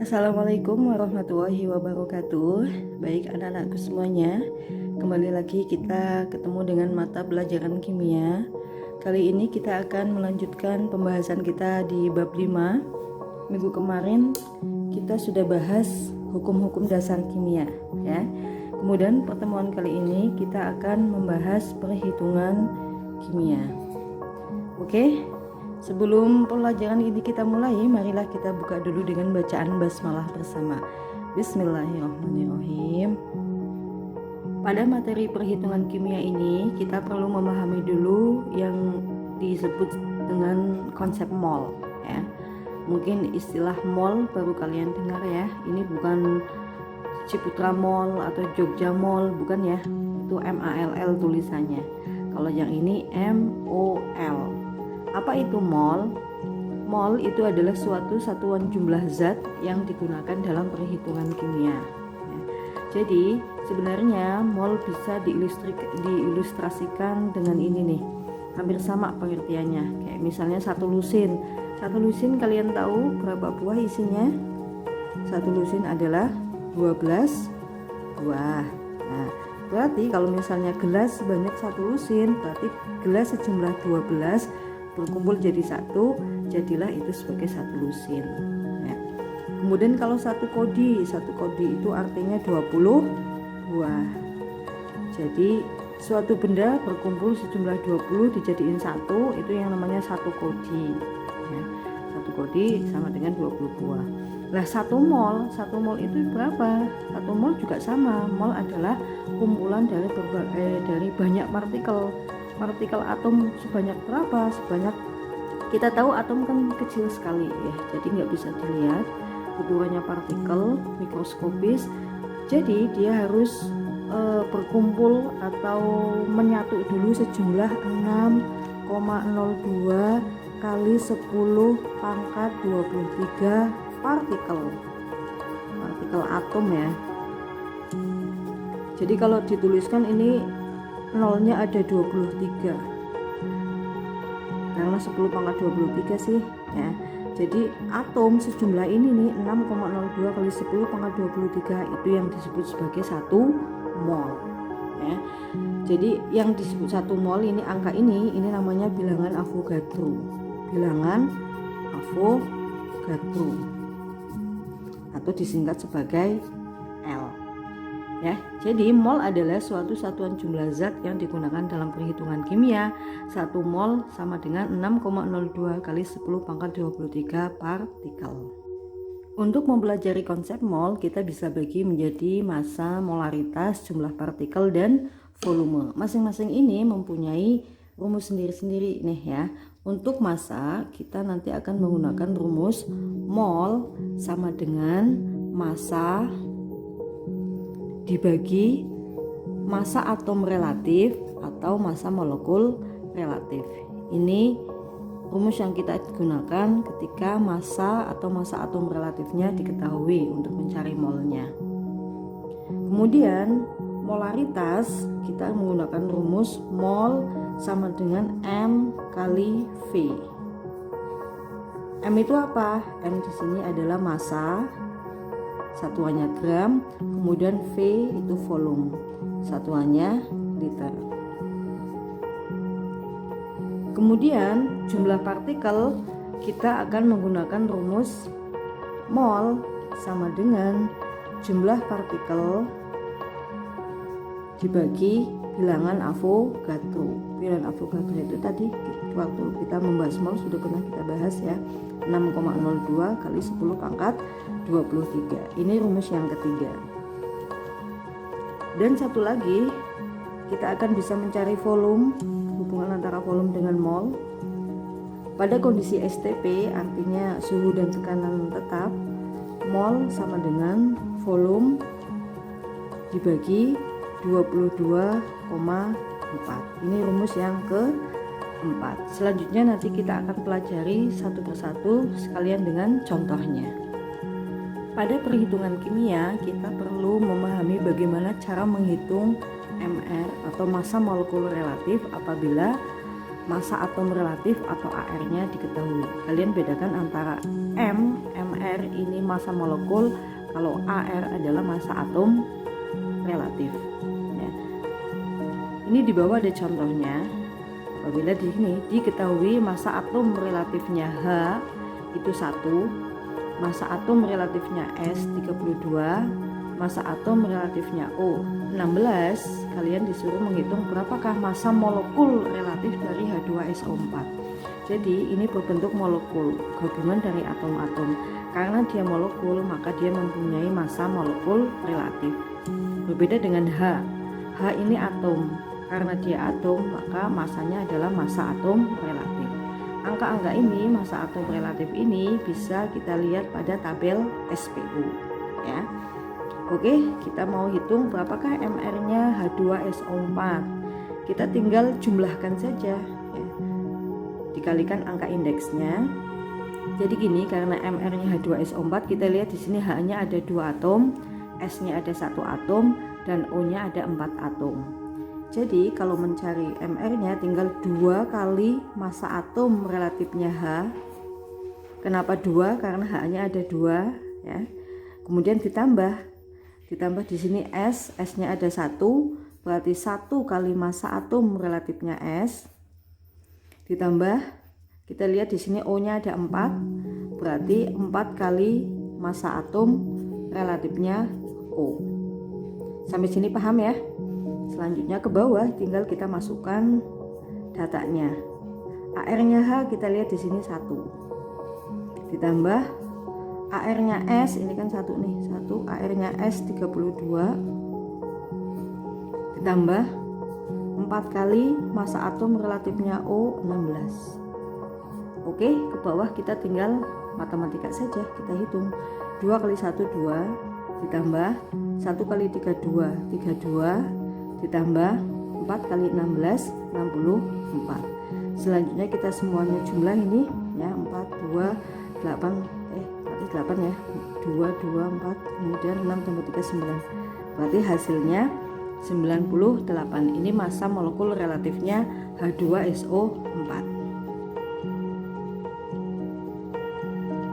Assalamualaikum warahmatullahi wabarakatuh. Baik anak-anakku semuanya, kembali lagi kita ketemu dengan mata pelajaran kimia. Kali ini kita akan melanjutkan pembahasan kita di bab 5. Minggu kemarin kita sudah bahas hukum-hukum dasar kimia ya. Kemudian pertemuan kali ini kita akan membahas perhitungan kimia. Oke. Sebelum pelajaran ini kita mulai, marilah kita buka dulu dengan bacaan basmalah bersama. Bismillahirrahmanirrahim. Pada materi perhitungan kimia ini, kita perlu memahami dulu yang disebut dengan konsep mol ya. Mungkin istilah mol baru kalian dengar ya. Ini bukan Ciputra Mall atau Jogja Mall, bukan ya. Itu MALL tulisannya. Kalau yang ini MOL. Apa itu mol? Mol itu adalah suatu satuan jumlah zat yang digunakan dalam perhitungan kimia. Ya. Jadi sebenarnya mol bisa diilustrasikan dengan ini nih, hampir sama pengertiannya. Kayak misalnya satu lusin. Satu lusin kalian tahu berapa buah isinya? Satu lusin adalah 12 buah. Nah, berarti kalau misalnya gelas sebanyak satu lusin, berarti gelas sejumlah 12 berkumpul jadi satu, jadilah itu sebagai satu lusin ya. Kemudian kalau satu kodi itu artinya 20 buah. Jadi suatu benda berkumpul sejumlah 20 dijadiin satu, itu yang namanya satu kodi ya. Satu kodi sama dengan 20 buah. Lah satu mol itu berapa? Satu mol juga sama. Mol adalah kumpulan dari banyak partikel atom. Sebanyak berapa? Sebanyak, kita tahu atom kan kecil sekali ya, jadi nggak bisa dilihat ukurannya partikel mikroskopis. Jadi dia harus berkumpul atau menyatu dulu sejumlah 6,02 kali 10 pangkat 23 partikel atom ya. Jadi kalau dituliskan ini nolnya ada 23 karena 10 pangkat 23 sih ya. Jadi atom sejumlah ini nih 6,02 kali 10 pangkat 23 itu yang disebut sebagai 1 mol ya. Jadi yang disebut 1 mol ini, angka ini namanya bilangan Avogadro. Bilangan Avogadro atau disingkat sebagai L. Ya, jadi mol adalah suatu satuan jumlah zat yang digunakan dalam perhitungan kimia. 1 mol sama dengan 6,02 kali 10 pangkat 23 partikel. Untuk mempelajari konsep mol, kita bisa bagi menjadi massa, molaritas, jumlah partikel, dan volume. Masing-masing ini mempunyai rumus sendiri-sendiri nih ya. Untuk massa, kita nanti akan menggunakan rumus mol sama dengan massa dibagi massa atom relatif atau massa molekul relatif. Ini rumus yang kita gunakan ketika massa atau massa atom relatifnya diketahui untuk mencari molnya. Kemudian molaritas, kita menggunakan rumus mol sama dengan M kali V. M itu apa? M di sini adalah massa, satuannya gram, kemudian V itu volume, satuannya liter. Kemudian jumlah partikel, kita akan menggunakan rumus mol sama dengan jumlah partikel dibagi bilangan Avogadro. Bilangan Avogadro itu tadi waktu kita membahas mol sudah pernah kita bahas ya, 6,02 kali 10 pangkat 23. Ini rumus yang ketiga. Dan satu lagi, kita akan bisa mencari volume, hubungan antara volume dengan mol. Pada kondisi STP, artinya suhu dan tekanan tetap, mol sama dengan volume dibagi 22,4. Ini rumus yang keempat. Selanjutnya nanti kita akan pelajari satu persatu sekalian dengan contohnya. Pada perhitungan kimia, kita perlu memahami bagaimana cara menghitung MR atau massa molekul relatif apabila massa atom relatif atau AR-nya diketahui. Kalian bedakan antara MR ini massa molekul, kalau AR adalah massa atom relatif. Ya. Ini di bawah ada contohnya. Apabila di sini diketahui massa atom relatifnya H itu 1, massa atom relatifnya S 32, massa atom relatifnya O 16, kalian disuruh menghitung berapakah massa molekul relatif dari H2SO4. Jadi ini berbentuk molekul, gabungan dari atom-atom. Karena dia molekul, maka dia mempunyai massa molekul relatif. Berbeda dengan H. H ini atom. Karena dia atom, maka massanya adalah massa atom relatif. Angka-angka ini, massa atom relatif ini bisa kita lihat pada tabel SPO, ya. Oke, kita mau hitung berapakah MR-nya H2SO4. Kita tinggal jumlahkan saja, ya. Dikalikan angka indeksnya. Jadi gini, karena MR-nya H2SO4, kita lihat di sini H-nya ada 2 atom, S-nya ada 1 atom, dan O-nya ada 4 atom. Jadi kalau mencari MR-nya tinggal 2 kali massa atom relatifnya H. Kenapa 2? Karena H-nya ada 2, ya. Kemudian ditambah di sini S-nya ada 1, berarti 1 kali massa atom relatifnya S. Ditambah kita lihat di sini O-nya ada 4, berarti 4 kali massa atom relatifnya O. Sampai sini paham ya? Selanjutnya ke bawah tinggal kita masukkan datanya. AR-nya H kita lihat di sini 1. Ditambah AR-nya S, ini kan 1 nih, 1, AR-nya S 32, ditambah 4 kali massa atom relatifnya O 16. Oke, ke bawah kita tinggal matematika saja, kita hitung. 2 kali 1 2, ditambah 1 kali 3 2, 32, ditambah 4 kali 16, 64. Selanjutnya kita semuanya jumlah ini ya, 4 2 8 8 ya, 2 2 4, kemudian 6 tambah 3 9. Berarti hasilnya 98. Ini massa molekul relatifnya H2SO4.